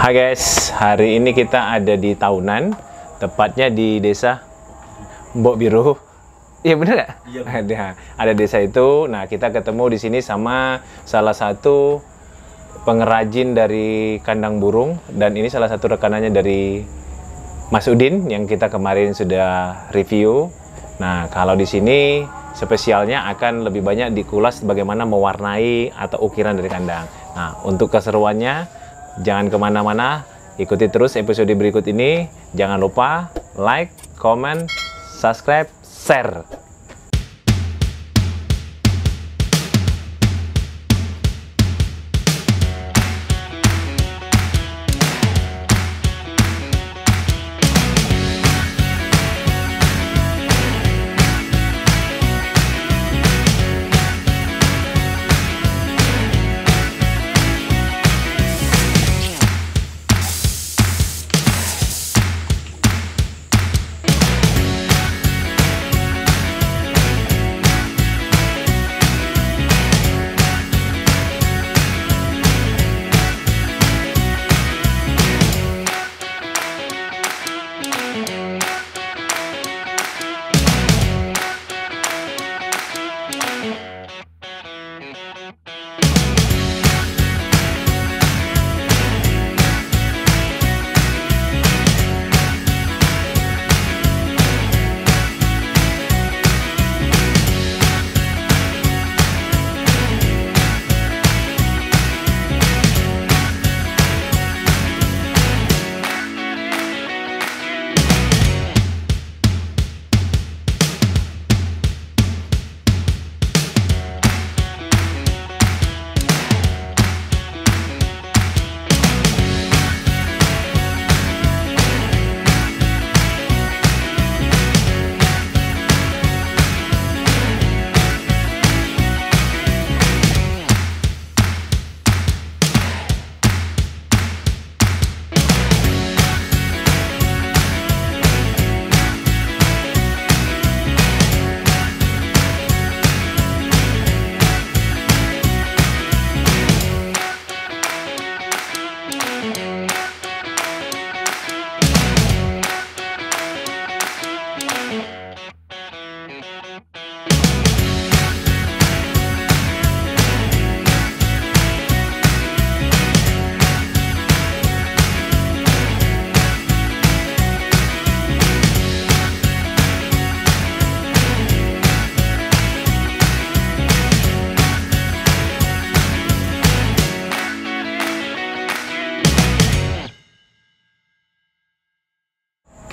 Hai guys, hari ini kita ada di Taunan, tepatnya di desa Mbok Biru. Iya bener nggak? Iya. Ada desa itu. Nah, kita ketemu di sini sama salah satu pengrajin dari kandang burung, dan ini salah satu rekanannya dari Mas Udin yang kita kemarin sudah review. Nah, kalau di sini spesialnya akan lebih banyak dikulas bagaimana mewarnai atau ukiran dari kandang. Nah, untuk keseruannya jangan kemana-mana, ikuti terus episode berikut ini. Jangan lupa like, comment, subscribe, share.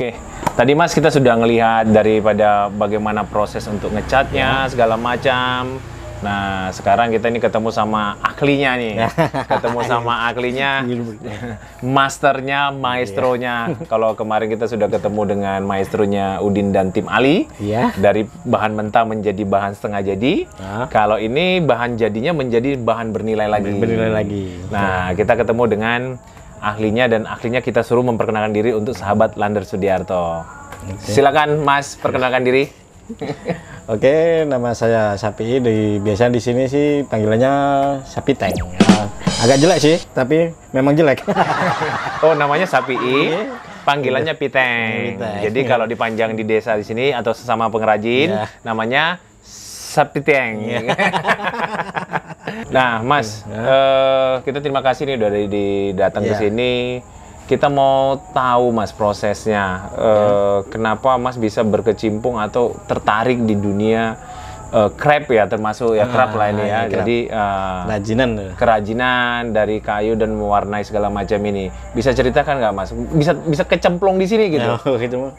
Oke, tadi Mas kita sudah ngelihat daripada bagaimana proses untuk ngecatnya segala macam. Nah, sekarang kita ini ketemu sama ahlinya nih. Ketemu sama ahlinya, masternya, maestronya. Kalau kemarin kita sudah ketemu dengan maestronya Udin dan tim Ali. Dari bahan mentah menjadi bahan setengah jadi. Kalau ini bahan jadinya menjadi bahan bernilai lagi. Nah, kita ketemu dengan ahlinya, dan ahlinya kita suruh memperkenalkan diri untuk sahabat Lander Sudiarto. Silakan Mas, perkenalkan diri. Oke, nama saya Sapi. Biasa di sini sih panggilannya Sapi Tank. Agak jelek sih, tapi memang jelek. Oh, namanya Sapi, panggilannya Piteng. Jadi kalau dipanjang di desa di sini atau sesama pengrajin, namanya Sapi Tank. Nah, Mas, kita terima kasih nih udah datang ke sini. Kita mau tahu Mas prosesnya, kenapa Mas bisa berkecimpung atau tertarik di dunia crepe ya, termasuk ya crepe lah ini ya. Jadi kerajinan dari kayu dan mewarnai segala macam ini. Bisa ceritakan nggak Mas? Bisa kecemplung di sini gitu? Gitu.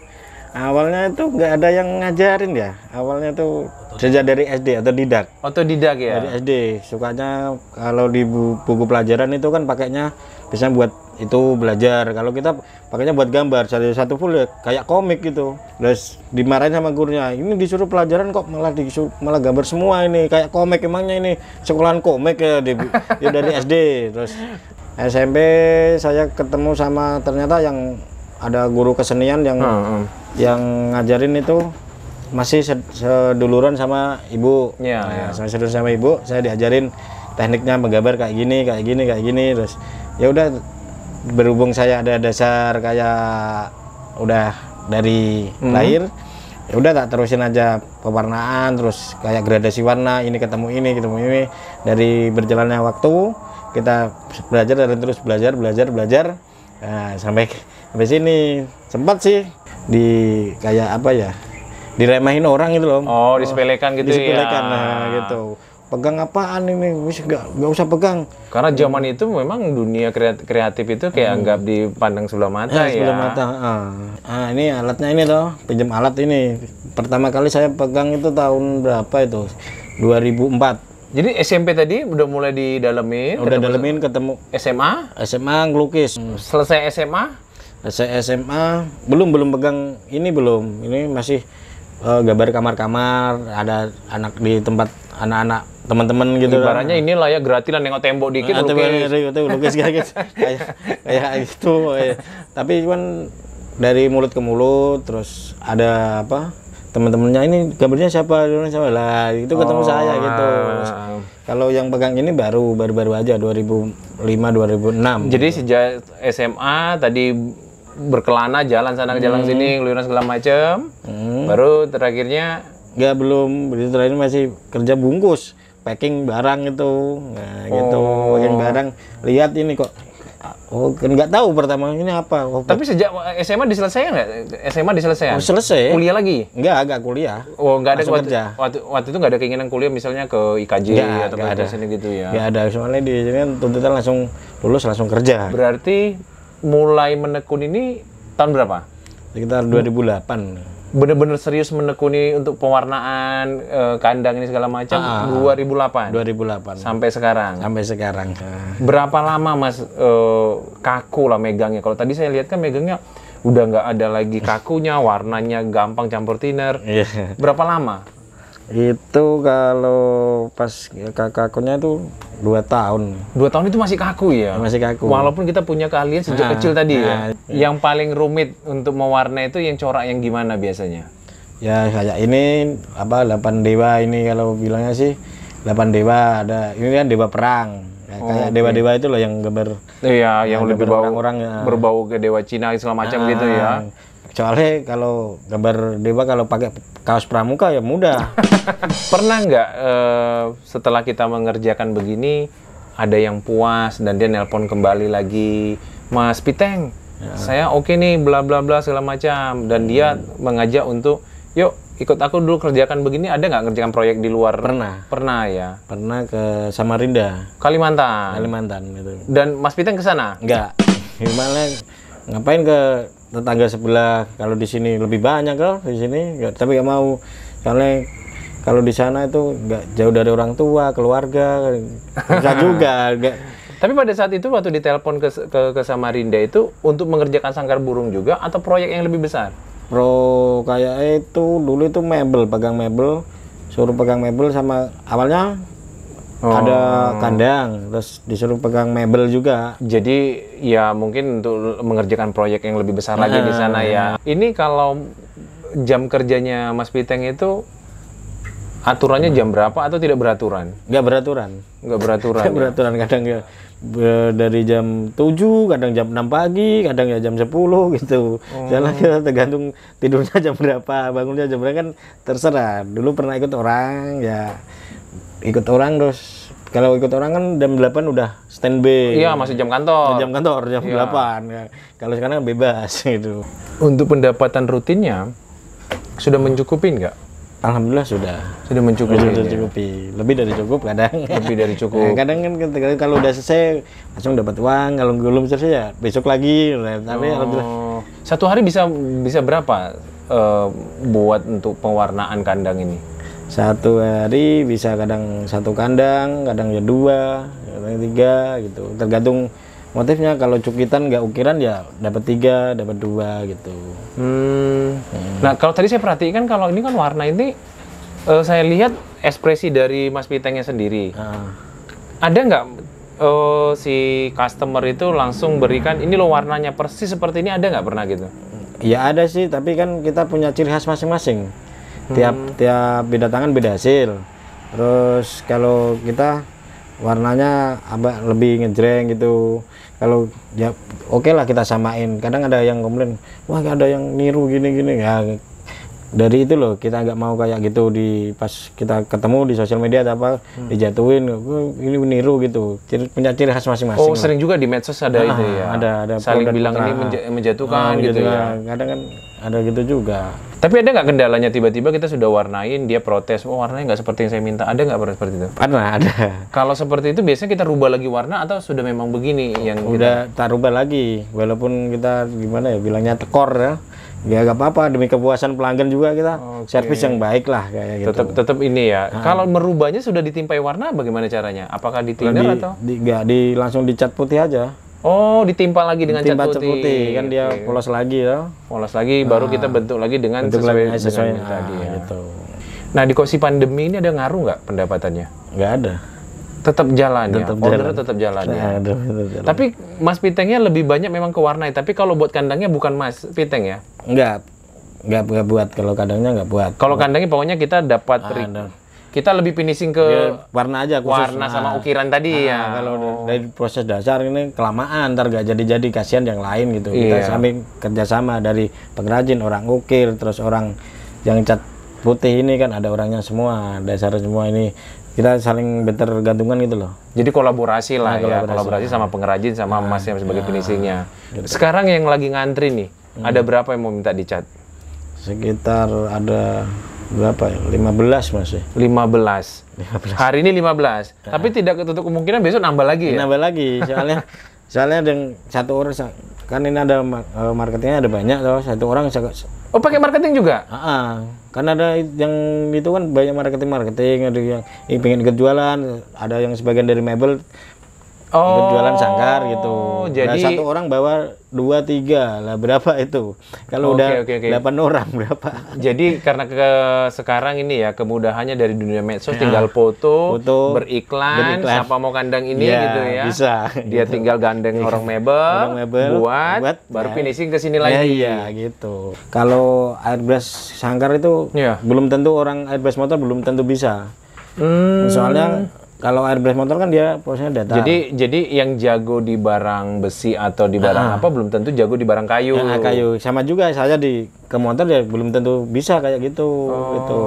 Awalnya itu nggak ada yang ngajarin ya. Awalnya tuh sejak dari SD atau didak. Otodidak ya? Dari SD. Sukanya kalau di buku pelajaran itu kan pakainya bisa buat itu belajar. Kalau kita pakainya buat gambar satu full ya kayak komik gitu. Terus dimarahin sama gurunya. Ini disuruh pelajaran kok malah gambar semua ini kayak komik, emangnya ini sekolahan komik ya dari SD. Terus SMP saya ketemu sama ternyata yang ada guru kesenian yang ngajarin itu masih seduluran sama ibu. Saya seduluran sama ibu, saya diajarin tekniknya menggambar kayak gini. Terus ya udah berhubung saya ada dasar kayak udah dari lahir, ya udah tak terusin aja pewarnaan, terus kayak gradasi warna, ini ketemu ini. Dari berjalannya waktu kita belajar dan terus belajar. Nah, sampai sini sempat sih di kayak apa ya, diremehin orang gitu loh. Oh, disepelekan gitu disepelekan, ya. nah gitu. Pegang apaan ini? Wis nggak usah pegang. Karena zaman itu memang dunia kreatif itu kayak anggap dipandang sebelah mata ya. Sebelah mata. Ini alatnya ini toh, pinjam alat ini. Pertama kali saya pegang itu tahun berapa itu? 2004. Jadi SMP tadi udah mulai didalemin. Udah dalemin, ketemu SMA ngelukis. Selesai SMA? SMA belum pegang ini, belum. Ini masih gambar kamar-kamar, ada anak di tempat anak-anak teman-teman gitu. Ibaratnya ini lah ya, gratilan nengok tembok dikit lukis kayak gitu. Tapi cuman dari mulut ke mulut, terus ada apa? Teman-temannya ini gambarnya siapa lah, itu ketemu saya gitu. Kalau yang pegang ini baru aja 2005 2006. Jadi sejak SMA tadi berkelana jalan sana jalan sini, keluyuran segala macam. Baru terakhirnya belum, terakhir masih kerja bungkus, packing barang itu. Nah, gitu, packing barang. Lihat ini kok. Oh, kan nggak tahu pertama ini apa. Tapi sejak SMA diselesaikan nggak? SMA diselesaikan? Oh, selesai. Kuliah lagi? Enggak kuliah. Oh, nggak ada waktu itu nggak ada keinginan kuliah misalnya ke IKJ atau ke sini gitu ya? Nggak ada, soalnya di sini kan tuntutan langsung lulus langsung kerja. Berarti mulai menekun ini tahun berapa? Sekitar 2008. Bener-bener serius menekuni untuk pewarnaan kandang ini segala macam 2008 sampai sekarang. Berapa lama Mas kaku lah megangnya? Kalau tadi saya lihat kan megangnya udah nggak ada lagi kakunya, warnanya gampang campur thinner. Berapa lama? Itu kalau pas kakunya itu 2 tahun. 2 tahun itu masih kaku ya? Masih kaku. Walaupun kita punya keahlian sejak kecil tadi ya. Yang paling rumit untuk mewarna itu yang corak yang gimana biasanya? Ya kayak ini apa 8 dewa ini, kalau bilangnya sih 8 dewa. Ada ini kan dewa perang. Kayak dewa-dewa itu loh yang gambar. Iya, yang lebih orang berbau ke dewa Cina segala macam gitu ya. Soalnya kalau gambar dewa kalau pakai kaos pramuka ya mudah. Pernah nggak setelah kita mengerjakan begini ada yang puas dan dia nelpon kembali lagi, Mas Piteng, saya oke nih bla bla bla segala macam, dan dia mengajak untuk yuk ikut aku dulu kerjakan begini. Ada nggak ngerjakan proyek di luar? Pernah ya. Pernah ke Samarinda, Kalimantan itu. Dan Mas Piteng ke sana? Enggak. Gimana? Ngapain ke tetangga sebelah, kalau di sini lebih banyak kalau di sini, tapi nggak mau, soalnya kalau di sana itu nggak jauh dari orang tua, keluarga, bisa juga. Tapi pada saat itu waktu ditelepon ke Samarinda itu untuk mengerjakan sangkar burung juga atau proyek yang lebih besar? Kayak itu dulu itu pegang mebel, suruh pegang mebel sama awalnya. Ada kandang, terus disuruh pegang mebel juga. Jadi ya mungkin untuk mengerjakan proyek yang lebih besar lagi di sana ya. Ini kalau jam kerjanya Mas Piteng itu aturannya jam berapa atau tidak beraturan? Nggak beraturan. Kadang ya dari jam 7, kadang jam 6 pagi, kadang ya jam 10 gitu. Jalan kita tergantung tidurnya jam berapa, bangunnya jam berapa kan terserah. Dulu pernah ikut orang ya. Terus kalau ikut orang kan jam 8 udah standby. Iya, masih jam kantor. Jam 8. Ya. Kalau sekarang bebas gitu. Untuk pendapatan rutinnya sudah mencukupi nggak? Alhamdulillah sudah mencukupi. Lebih dari cukup kadang. Kadang kan kalau udah selesai langsung dapat uang, kalau belum selesai ya besok lagi. Tapi alhamdulillah. Satu hari bisa berapa buat untuk pewarnaan kandang ini? Satu hari bisa kadang 1 kandang, kadang ya 2, kadang 3 gitu. Tergantung motifnya. Kalau cukitan nggak ukiran ya dapat 3, dapat 2 gitu. Nah kalau tadi saya perhatikan kalau ini kan warna ini saya lihat ekspresi dari Mas Pitengnya sendiri. Ada nggak si customer itu langsung berikan ini loh warnanya persis seperti ini, ada nggak pernah gitu? Ya ada sih, tapi kan kita punya ciri khas masing-masing. Tiap beda tangan beda hasil. Terus kalau kita warnanya apa lebih ngejreng gitu. Kalau ya oke lah kita samain. Kadang ada yang komplain, wah ada yang niru gini-gini ya. Dari itu loh kita nggak mau kayak gitu di pas kita ketemu di sosial media atau apa dijatuhin, ini niru gitu. Punya ciri khas masing-masing. Oh sering juga di medsos ada itu ya. Ada saling bilang ini menjatuhkan gitu ya. Kadang kan ada gitu juga. Tapi ada nggak kendalanya tiba-tiba kita sudah warnain dia protes, oh warnanya nggak seperti yang saya minta. Ada nggak pernah seperti itu? Pernah ada. Kalau seperti itu biasanya kita rubah lagi warna atau sudah memang begini yang udah tak rubah lagi, walaupun kita gimana ya bilangnya tekor ya. Ya nggak apa-apa, demi kepuasan pelanggan juga kita servis yang baik lah kayak gitu. Tetap ini ya. Kalau merubahnya sudah ditimpai warna bagaimana caranya? Apakah di thinner atau? Nggak langsung dicat putih aja. Oh, ditimpa lagi dengan cat putih. Kan dia polos lagi ya. Polos lagi, baru kita bentuk lagi dengan sesuai dengan tadi ya. Gitu. Nah, di kondisi pandemi ini ada ngaruh nggak pendapatannya? Nggak ada. Tetap jalan ya, ordernya tetap jalan ya. Tapi Mas Pitengnya lebih banyak memang ke warna. Tapi kalau buat kandangnya bukan Mas Piteng ya? Nggak buat. Kalau kandangnya nggak buat. Kalau kandangnya pokoknya kita dapat kita lebih finishing ke warna aja khusus. Warna sama ukiran tadi ya. Kalau dari proses dasar ini kelamaan, ntar nggak jadi kasihan yang lain gitu. Kita sambil kerjasama dari pengrajin, orang ukir, terus orang yang cat putih ini kan ada orangnya semua, dasar semua ini. Kita saling bergantungan gitu loh. Jadi kolaborasi lah ya, kolaborasi sama pengrajin sama Mas yang sebagai finishingnya. Gitu. Sekarang yang lagi ngantri nih, ada berapa yang mau minta dicat? Sekitar ada berapa ya? 15 masih. 15. Hari ini 15. Tapi tidak ketutup kemungkinan besok nambah lagi ya? Nambah lagi, soalnya yang satu orang kan ini ada marketingnya ada banyak loh, satu orang. Oh pakai marketing juga? Karena ada yang itu kan banyak marketing, ada yang pengen ikut jualan, ada yang sebagian dari mebel ikut jualan sangkar gitu. Jadi satu orang bawa 2-3 lah, berapa itu? Kalau udah 8 orang berapa? Jadi karena sekarang ini ya kemudahannya dari dunia medsos, tinggal foto, beriklan, siapa mau kandang ini gitu ya. Bisa. Dia gitu. tinggal gandeng orang mebel, buat baru finishing ke sini lagi. Iya gitu. Kalau airbrush sangkar itu belum tentu orang airbrush motor belum tentu bisa. Soalnya kalau airbrush motor kan dia posisinya datar. Jadi yang jago di barang besi atau di barang apa belum tentu jago di barang kayu. Kayu. Sama juga saya ke motor ya belum tentu bisa kayak gitu. Gitu.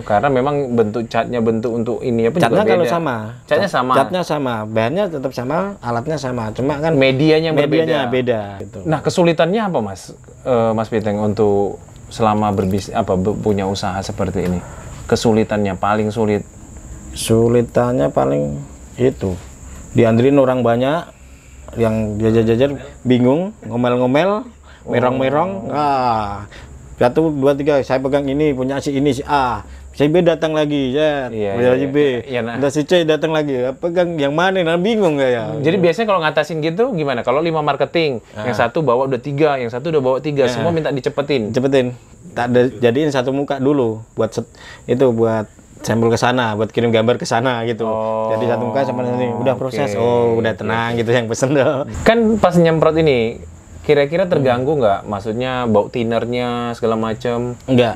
Karena memang bentuk catnya bentuk untuk ini apa catnya juga beda. Kalau sama. Catnya sama. Catnya sama. Bahannya tetap sama, alatnya sama. Cuma kan medianya beda. Gitu. Nah kesulitannya apa Mas Piteng untuk selama berbisnis punya usaha seperti ini? Kesulitannya paling sulit. Sulitannya paling itu dianterin orang banyak, yang jajar-jajar bingung, ngomel-ngomel, merong-merong. 1, 2, 3 saya pegang ini punya si ini si A, si B datang lagi punya si B, udah si C datang lagi, pegang yang mana, bingung ya. Jadi biasanya kalau ngatasin gitu gimana? Kalau 5 marketing, yang satu bawa udah 3, yang satu udah bawa 3, semua minta dicepetin. Tak jadiin satu muka dulu buat buat sampel ke sana, buat kirim gambar ke sana gitu. Jadi satu muka sama ini udah proses. Udah tenang gitu yang pesen dong. Kan pas nyemprot ini kira-kira terganggu nggak? Maksudnya bau tinernya segala macam? Enggak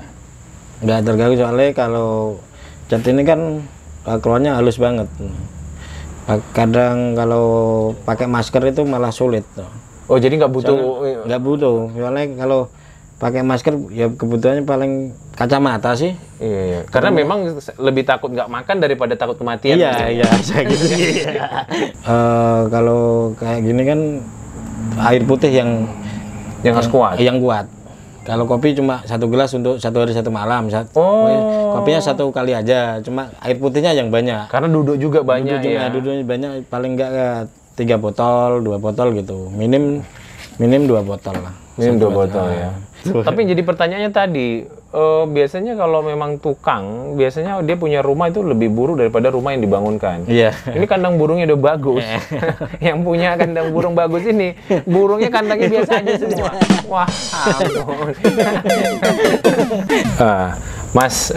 terganggu, soalnya kalau cat ini kan keluarnya halus banget. Kadang kalau pakai masker itu malah sulit. Oh jadi nggak butuh? Nggak butuh. Soalnya kalau pakai masker ya kebutuhannya paling kacamata sih. Iya. Karena memang lebih takut nggak makan daripada takut kematian. Iya, saya gitu. Kalau kayak gini kan air putih yang harus kuat. Yang kuat. Kalau kopi cuma 1 gelas untuk 1 hari 1 malam. Kopinya 1 kali aja. Cuma air putihnya yang banyak. Karena duduk juga banyak. Duduknya banyak. Paling nggak 3 botol, 2 botol gitu. Minim 2 botol lah. Minim 2 botol ya. Tapi jadi pertanyaannya tadi, biasanya kalau memang tukang, biasanya dia punya rumah itu lebih buruk daripada rumah yang dibangunkan. Iya. Ini kandang burungnya udah bagus. Yang punya kandang burung bagus ini, burungnya kandangnya biasa aja semua. Wah, ampun. Mas,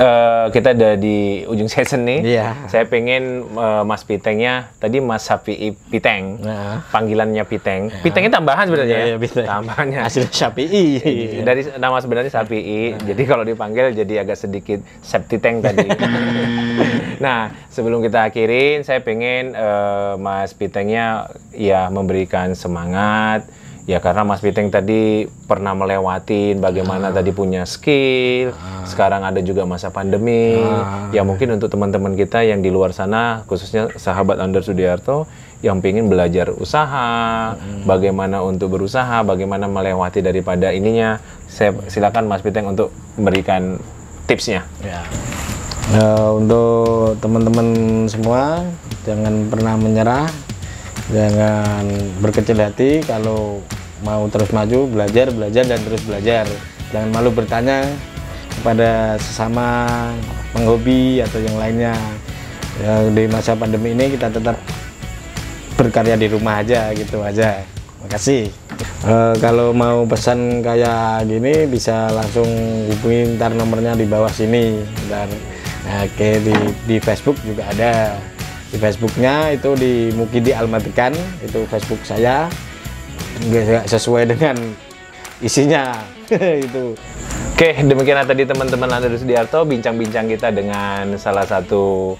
kita ada di ujung season nih. Iya. Saya pengen Mas Pitengnya, tadi Mas Sapi'i Piteng, panggilannya Piteng. Pitengnya tambahan sebenarnya. Iya, Piteng. Tambahannya. Hasil Sapi'i. Dari nama sebenarnya Sapi'i. Jadi kalau dipanggil jadi agak sedikit Septiteng tadi. Nah, sebelum kita akhirin, saya pengen Mas Pitengnya ya memberikan semangat. Ya karena Mas Piteng tadi pernah melewatin bagaimana tadi punya skill. Sekarang ada juga masa pandemi. Ya mungkin untuk teman-teman kita yang di luar sana, khususnya sahabat Under Sudiarto yang pengen belajar usaha, bagaimana untuk berusaha, bagaimana melewati daripada ininya. Saya silakan Mas Piteng untuk memberikan tipsnya. Ya. Untuk teman-teman semua, jangan pernah menyerah, jangan berkecil hati. Kalau mau terus maju, belajar dan terus belajar. Jangan malu bertanya kepada sesama penghobi atau yang lainnya. Ya, di masa pandemi ini kita tetap berkarya di rumah aja, gitu aja. Makasih. Kalau mau pesan kayak gini bisa langsung hubungi ntar nomornya di bawah sini. Dan oke, di Facebook juga ada. Di Facebooknya itu di Mukidi Almatikan, itu Facebook saya. Nggak sesuai dengan isinya. Itu. Oke, demikian tadi teman-teman Under Sudiarto bincang-bincang kita dengan salah satu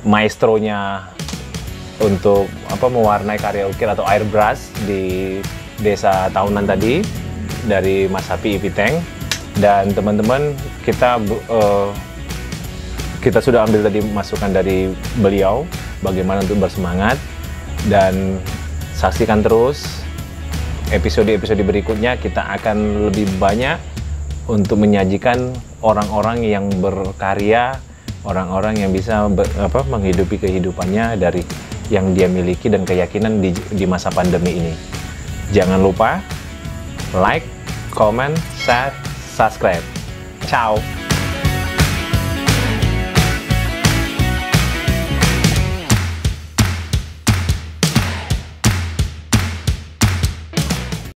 maestronya untuk mewarnai karya ukir atau airbrush di desa Tahunan tadi dari Mas Sapi'i Piteng. Dan teman-teman kita sudah ambil tadi masukan dari beliau bagaimana untuk bersemangat, dan saksikan terus episode-episode berikutnya. Kita akan lebih banyak untuk menyajikan orang-orang yang berkarya, orang-orang yang bisa menghidupi kehidupannya dari yang dia miliki dan keyakinan di masa pandemi ini. Jangan lupa like, comment, share, subscribe. Ciao.